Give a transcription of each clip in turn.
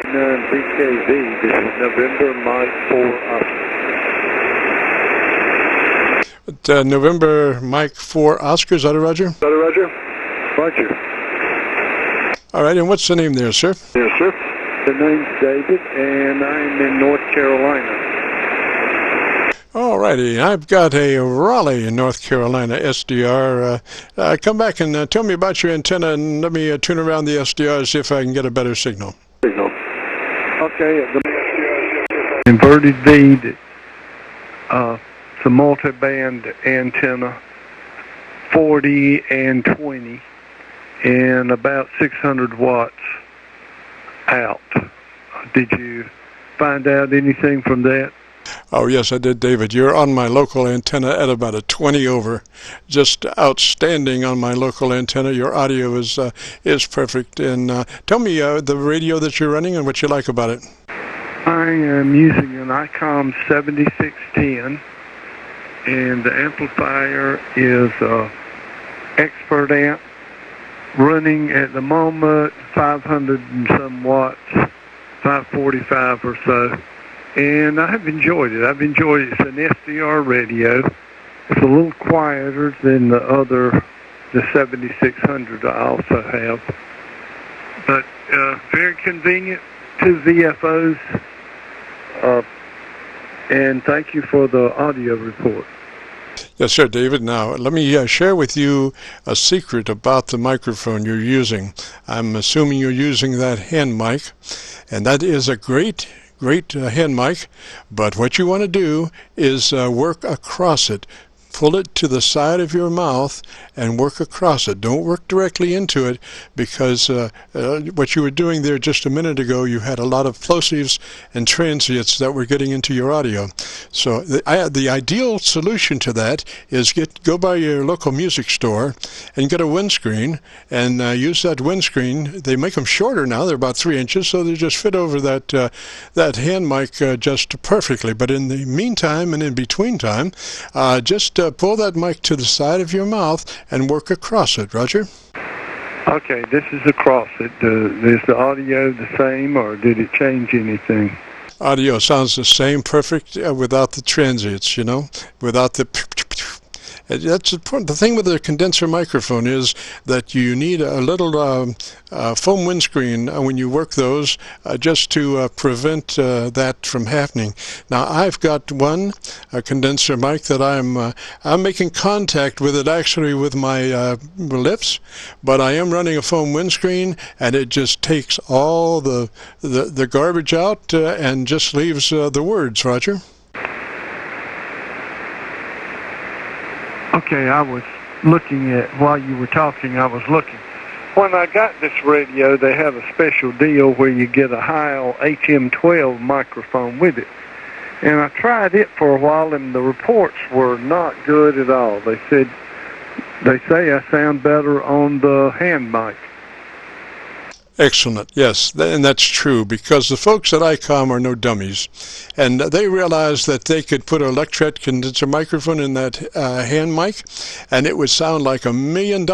KC9VKV, this is November Mike 4 Oscar. November Mike 4 Oscar, is that a Roger? Roger. Roger. All right, and what's the name there, sir? Yes, sir. The name's David, and I'm in North Carolina. All righty, I've got a Raleigh, North Carolina SDR. Come back and tell me about your antenna, and let me tune around the SDR and see if I can get a better signal. Okay. Inverted bead. It's a multi-band antenna, 40 and 20, and about 600 watts out. Did you find out anything from that? Oh, yes, I did, David. You're on my local antenna at about a 20 over. Just outstanding on my local antenna. Your audio is perfect. And tell me the radio that you're running and what you like about it. I am using an ICOM 7610, and the amplifier is Expert Amp, running at the moment 500 and some watts, 545 or so. And I've enjoyed it. It's an SDR radio. It's a little quieter than the 7600 I also have. But very convenient, 2 VFOs. And thank you for the audio report. Yes, sir, David. Now, let me share with you a secret about the microphone you're using. I'm assuming you're using that hand mic, and that is a great hand mic, but what you want to do is work across it. Pull it to the side of your mouth and work across it. Don't work directly into it, because what you were doing there just a minute ago, you had a lot of plosives and transients that were getting into your audio. So the ideal solution to that is go by your local music store and get a windscreen and use that windscreen. They make them shorter now. They're about 3 inches, so they just fit over that hand mic just perfectly. But in the meantime and in between time, just pull that mic to the side of your mouth and work across it. Roger? Okay, this is across it. Is the audio the same, or did it change anything? Audio sounds the same, perfect, without the transients, without the... That's important. The thing with the condenser microphone is that you need a little foam windscreen when you work those, just to prevent that from happening. Now, I've got a condenser mic that I'm making contact with it actually with my lips, but I am running a foam windscreen, and it just takes all the garbage out and just leaves the words. Roger? Okay, I was looking at, while you were talking, I was looking. When I got this radio, they have a special deal where you get a Heil HM12 microphone with it. And I tried it for a while, and the reports were not good at all. They say I sound better on the hand mic. Excellent. Yes, and that's true, because the folks at ICOM are no dummies, and they realized that they could put an electret condenser microphone in that hand mic, and it would sound like $1 million.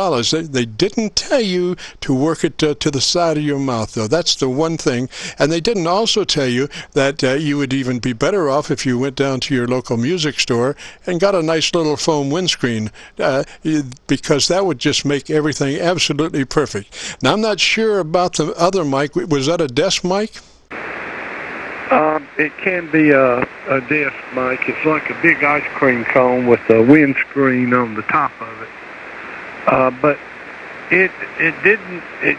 They didn't tell you to work it to the side of your mouth, though. That's the one thing. And they didn't also tell you that you would even be better off if you went down to your local music store and got a nice little foam windscreen, because that would just make everything absolutely perfect. Now, I'm not sure about the other mic. Was that a desk mic? It can be a desk mic. It's like a big ice cream cone with a windscreen on the top of it. But it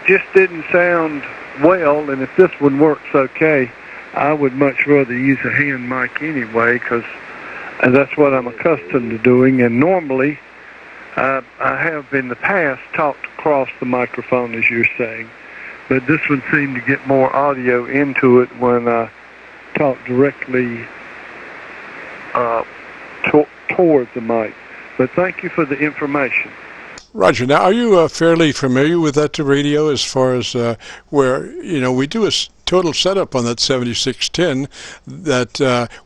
just didn't sound well. And if this one works okay, I would much rather use a hand mic anyway, because that's what I'm accustomed to doing. And normally, I have in the past talked across the microphone, as you're saying. But this one seemed to get more audio into it when I talked directly toward the mic. But thank you for the information. Roger. Now, are you fairly familiar with that radio, as far as where, we do a total setup on that 7610 that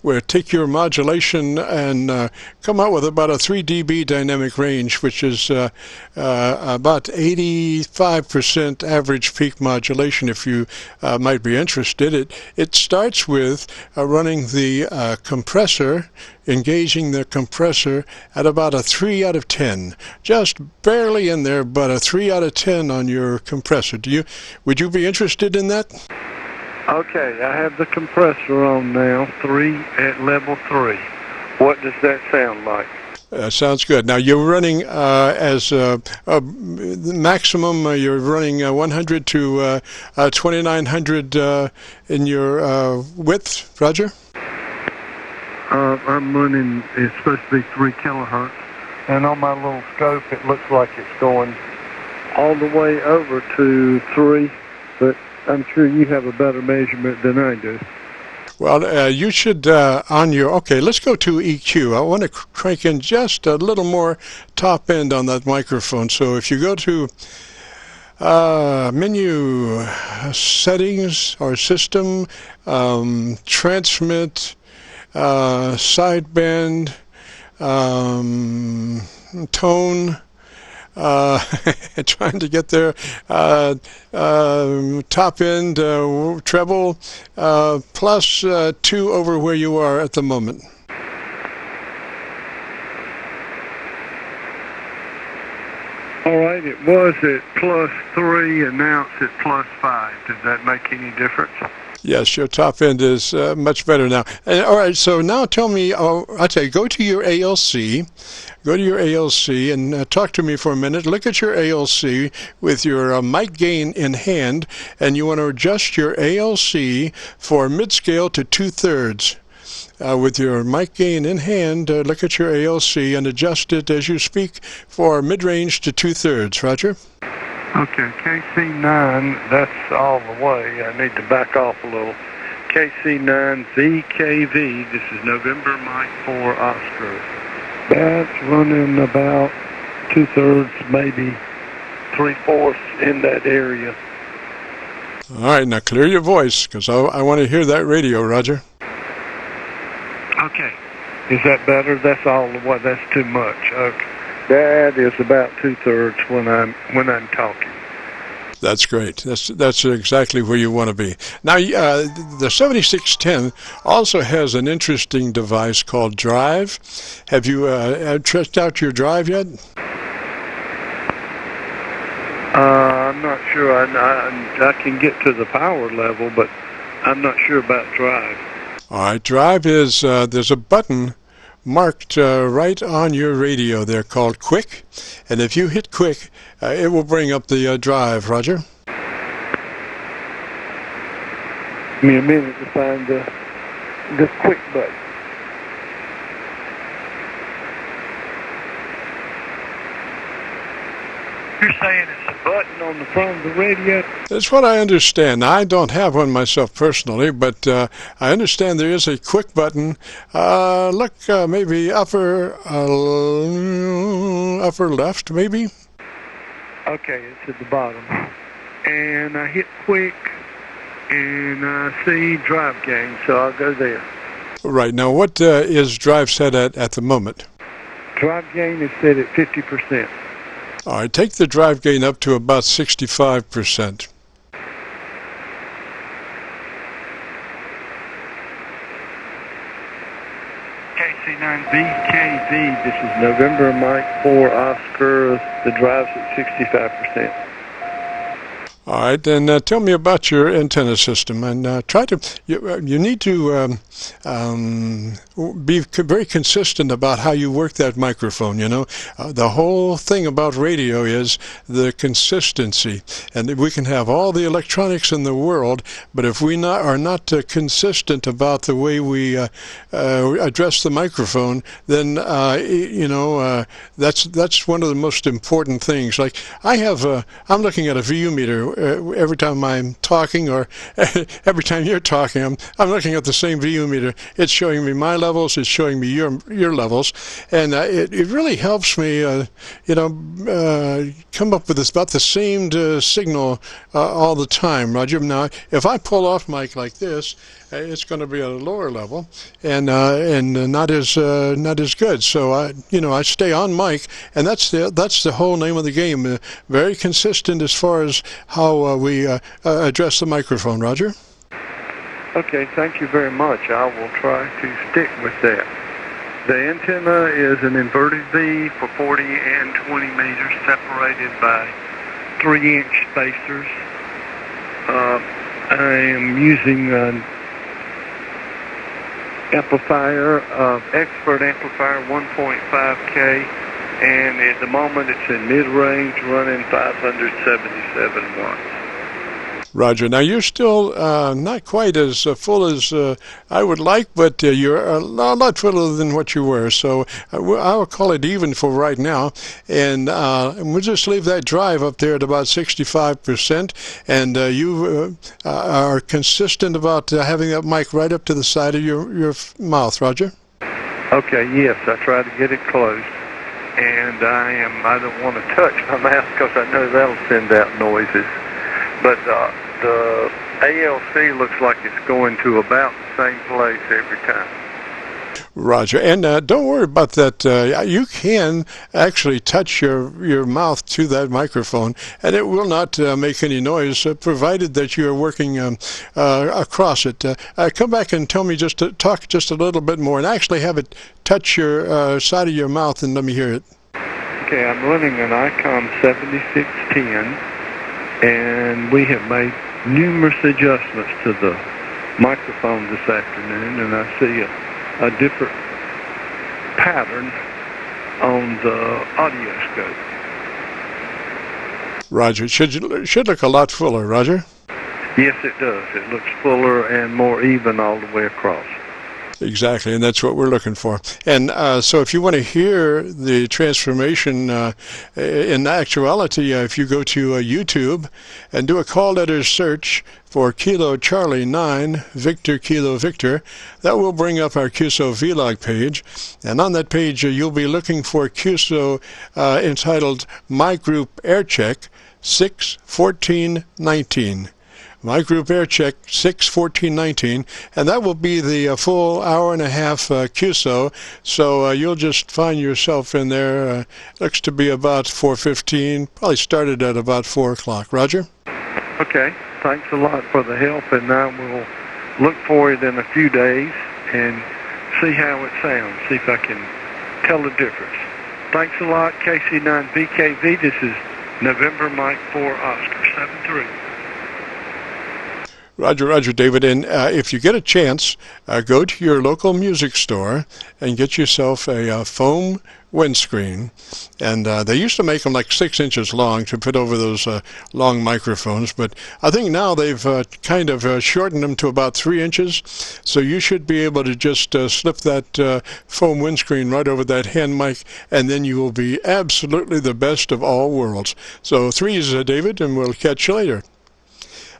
will take your modulation and come out with about a 3 dB dynamic range, which is about 85% average peak modulation. If you might be interested, it starts with running the compressor, engaging the compressor at about a 3 out of 10, just barely in there, but a 3 out of 10 on your compressor. Would you be interested in that? Okay, I have the compressor on now, 3 at level 3. What does that sound like? Sounds good. Now you're running as maximum. You're running 100 to 2900 in your width, Roger. I'm running. It's supposed to be 3 kilohertz, and on my little scope, it looks like it's going all the way over to 3. But I'm sure you have a better measurement than I do. Well, you should on your, okay, let's go to EQ. I want to crank in just a little more top end on that microphone. So if you go to menu settings or system, transmit, sideband, tone, trying to get there, top end, treble, plus 2 over where you are at the moment. All right, it was at plus 3 and now it's at plus 5. Does that make any difference? Yes, your top end is much better now. All right, so now tell me, I'll tell you, go to your ALC. Go to your ALC and talk to me for a minute. Look at your ALC with your mic gain in hand, and you want to adjust your ALC for mid-scale to 2/3. With your mic gain in hand, look at your ALC and adjust it as you speak for mid-range to 2/3. Roger? Okay, KC9, that's all the way. I need to back off a little. KC9VKV, this is November Mike 4 Oscar. That's running about 2/3, maybe 3/4 in that area. All right, now clear your voice, because I want to hear that radio, Roger. Okay. Is that better? That's all the way. That's too much. Okay. That is about 2/3 when I'm talking. That's great. That's exactly where you want to be. Now, the 7610 also has an interesting device called Drive. Have you tried out your Drive yet? I'm not sure. I can get to the power level, but I'm not sure about Drive. All right. Drive is, there's a button marked right on your radio there called Quick, and if you hit Quick, it will bring up the Drive. Roger? Give me a minute to find the Quick button. You're saying it's a button on the front of the radio? That's what I understand. I don't have one myself personally, but I understand there is a Quick button. Look, maybe upper left, maybe? Okay, it's at the bottom. And I hit Quick, and I see Drive Gain, so I'll go there. Right. Now, what is Drive set at the moment? Drive Gain is set at 50%. All right, take the drive gain up to about 65%. KC9VKV, this is November Mike 4 Oscar. The drive's at 65%. All right, then tell me about your antenna system, and try to. You need to be very consistent about how you work that microphone. You know, the whole thing about radio is the consistency, and we can have all the electronics in the world, but if we are not consistent about the way we address the microphone, then that's one of the most important things. Like I'm looking at a VU meter every time I'm talking, or every time you're talking, I'm looking at the same view meter. It's showing me my levels, it's showing me your levels, and it really helps me, come up with about the same signal all the time, Roger. Now, if I pull off mic like this, it's going to be at a lower level and not as good. So I stay on mic, and that's the whole name of the game. Very consistent as far as how we address the microphone, Roger. Okay, thank you very much. I will try to stick with that. The antenna is an inverted V for 40 and 20 meters, separated by 3-inch spacers. I am using an amplifier, expert amplifier, 1.5K, and at the moment it's in mid-range, running 577 watts. Roger. Now, you're still not quite as full as I would like, but you're a lot fuller than what you were. So I'll call it even for right now. And we'll just leave that drive up there at about 65%. And you are consistent about having that mic right up to the side of your mouth, Roger? Okay, yes. I try to get it close. And I don't want to touch my mouth because I know that'll send out noises. But the ALC looks like it's going to about the same place every time. Roger. And don't worry about that. You can actually touch your mouth to that microphone, and it will not make any noise, provided that you are working across it. Come back and tell me talk just a little bit more, and actually have it touch your side of your mouth, and let me hear it. Okay, I'm running an ICOM 7610. And we have made numerous adjustments to the microphone this afternoon, and I see a different pattern on the audio scope. Roger. It should look a lot fuller, Roger. Yes, it does. It looks fuller and more even all the way across. Exactly, and that's what we're looking for. And so if you want to hear the transformation in actuality, if you go to YouTube and do a call letter search for Kilo Charlie 9 Victor Kilo Victor, that will bring up our Qso-Vlog page. And on that page, you'll be looking for Qso entitled My Group Air Check 61419. My Group Air Check 61419, and that will be the full hour and a half Qso. So you'll just find yourself in there. Looks to be about 4:15. Probably started at about 4 o'clock. Roger. Okay. Thanks a lot for the help, and I will look for it in a few days and see how it sounds. See if I can tell the difference. Thanks a lot, KC9VKV. This is November Mike 4 Oscar 73. Roger, David. And if you get a chance, go to your local music store and get yourself a foam windscreen. And they used to make them like 6 inches long to put over those long microphones, but I think now they've kind of shortened them to about 3 inches. So you should be able to just slip that foam windscreen right over that hand mic, and then you will be absolutely the best of all worlds. So 3's David, and we'll catch you later.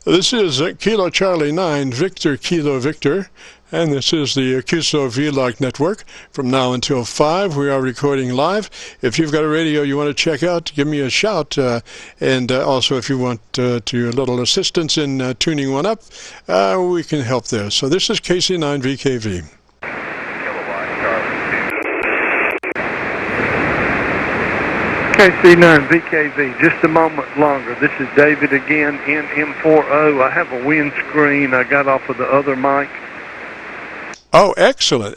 This is Kilo Charlie 9 Victor Kilo Victor, and this is the Qso-Vlog network. From now until 5, we are recording live. If you've got a radio you want to check out, give me a shout. And also, if you want a little assistance in tuning one up, we can help there. So this is KC9VKV. KC9VKV, just a moment longer. This is David again, NM4O. I have a windscreen I got off of the other mic. Oh, excellent.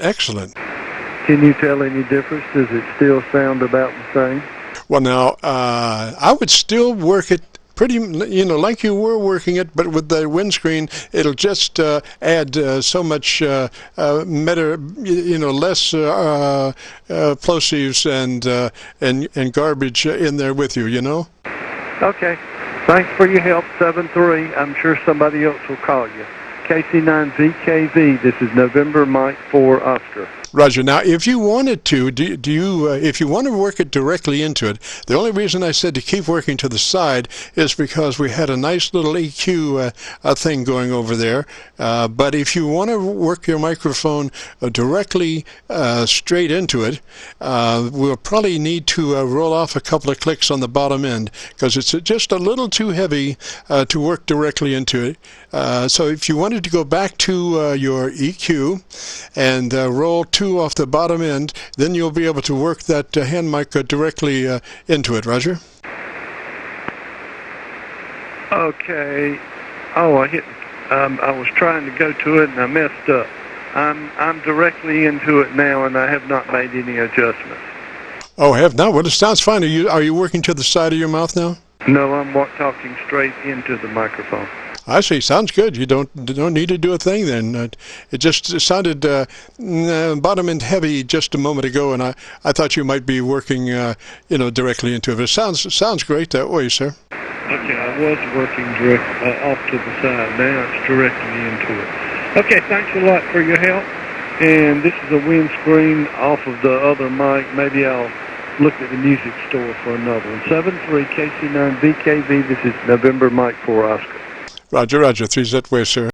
Can you tell any difference? Does it still sound about the same? Well, now, I would still work it pretty, like you were working it, but with the windscreen, it'll just add so much less plosives and garbage in there with you, Okay. Thanks for your help, 7-3. I'm sure somebody else will call you. KC9VKV, this is November Mike 4 Oscar. Roger. Now, if you wanted to, if you want to work it directly into it, the only reason I said to keep working to the side is because we had a nice little EQ thing going over there. But if you want to work your microphone directly straight into it, we'll probably need to roll off a couple of clicks on the bottom end because it's just a little too heavy to work directly into it. So if you wanted to go back to your EQ and roll 2 off the bottom end, then you'll be able to work that hand mic directly into it. Roger? Okay. Oh, I was trying to go to it and I messed up. I'm directly into it now, and I have not made any adjustments. Oh, have not? Well, it sounds fine. Are you working to the side of your mouth now? No, I'm talking straight into the microphone. I see. Sounds good. You don't need to do a thing then. It just sounded bottom end heavy just a moment ago, and I thought you might be working directly into it. It sounds great that way, sir. Okay, I was working direct off to the side. Now it's directly into it. Okay, thanks a lot for your help. And this is a windscreen off of the other mic. Maybe I'll look at the music store for another one. 73 KC9VKV. This is November Mike 4 Oscar. Roger, 3Z way, sir.